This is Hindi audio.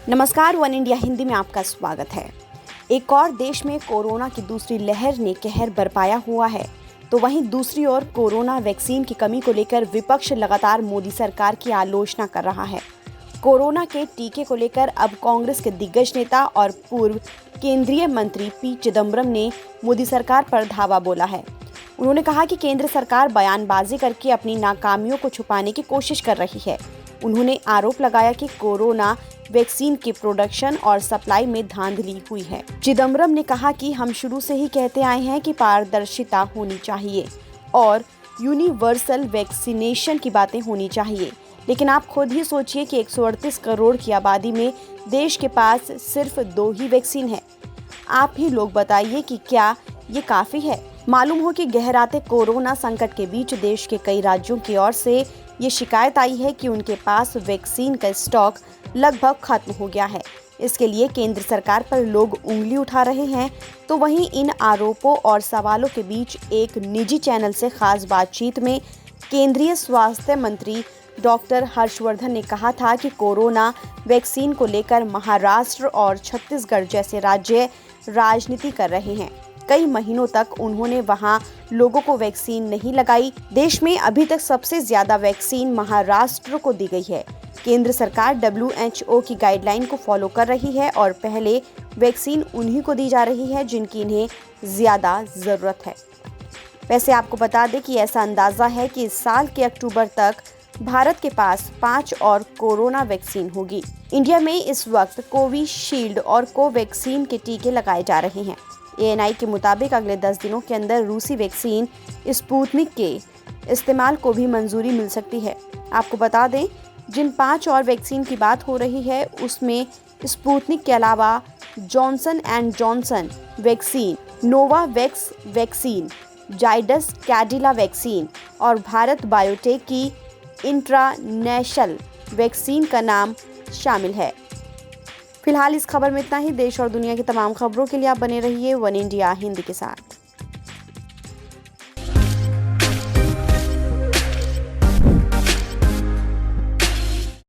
नमस्कार, वन इंडिया हिंदी में आपका स्वागत है। एक और देश में कोरोना की दूसरी लहर ने कहर बरपाया हुआ है, तो वहीं दूसरी ओर कोरोना वैक्सीन की कमी को लेकर विपक्ष लगातार मोदी सरकार की आलोचना कर रहा है। कोरोना के टीके को लेकर अब कांग्रेस के दिग्गज नेता और पूर्व केंद्रीय मंत्री पी चिदम्बरम ने मोदी सरकार पर धावा बोला है। उन्होंने कहा कि केंद्र सरकार बयानबाजी करके अपनी नाकामियों को छुपाने की कोशिश कर रही है। उन्होंने आरोप लगाया कि कोरोना वैक्सीन के प्रोडक्शन और सप्लाई में धांधली हुई है। चिदम्बरम ने कहा कि हम शुरू से ही कहते आए हैं कि पारदर्शिता होनी चाहिए और यूनिवर्सल वैक्सीनेशन की बातें होनी चाहिए, लेकिन आप खुद ही सोचिए कि 138 करोड़ की आबादी में देश के पास सिर्फ 2 ही वैक्सीन है। आप ही लोग बताइए कि क्या ये काफी है? मालूम हो कि गहराते कोरोना संकट के बीच देश के कई राज्यों की ओर से ये शिकायत आई है कि उनके पास वैक्सीन का स्टॉक लगभग खत्म हो गया है। इसके लिए केंद्र सरकार पर लोग उंगली उठा रहे हैं। तो वहीं इन आरोपों और सवालों के बीच एक निजी चैनल से खास बातचीत में केंद्रीय स्वास्थ्य मंत्री डॉक्टर हर्षवर्धन ने कहा था कि कोरोना वैक्सीन को लेकर महाराष्ट्र और छत्तीसगढ़ जैसे राज्य राजनीति कर रहे हैं। कई महीनों तक उन्होंने वहां लोगों को वैक्सीन नहीं लगाई। देश में अभी तक सबसे ज्यादा वैक्सीन महाराष्ट्र को दी गई है। केंद्र सरकार WHO की गाइडलाइन को फॉलो कर रही है और पहले वैक्सीन उन्हीं को दी जा रही है जिनकी इन्हें ज्यादा जरूरत है। वैसे आपको बता दें कि ऐसा अंदाजा है कि इस साल के अक्टूबर तक भारत के पास 5 और कोरोना वैक्सीन होगी। इंडिया में इस वक्त कोविशील्ड और कोवैक्सीन के टीके लगाए जा रहे हैं। ANI के मुताबिक अगले 10 दिनों के अंदर रूसी वैक्सीन स्पुतनिक के इस्तेमाल को भी मंजूरी मिल सकती है। आपको बता दें, जिन 5 और वैक्सीन की बात हो रही है उसमें स्पुतनिक के अलावा Johnson and Johnson vaccine, Novavax vaccine, Zydus Cadila vaccine और भारत बायोटेक की इंट्रानेशनल वैक्सीन का नाम शामिल है। फिलहाल इस खबर में इतना ही। देश और दुनिया की तमाम खबरों के लिए आप बने रहिए वन इंडिया हिंदी के साथ।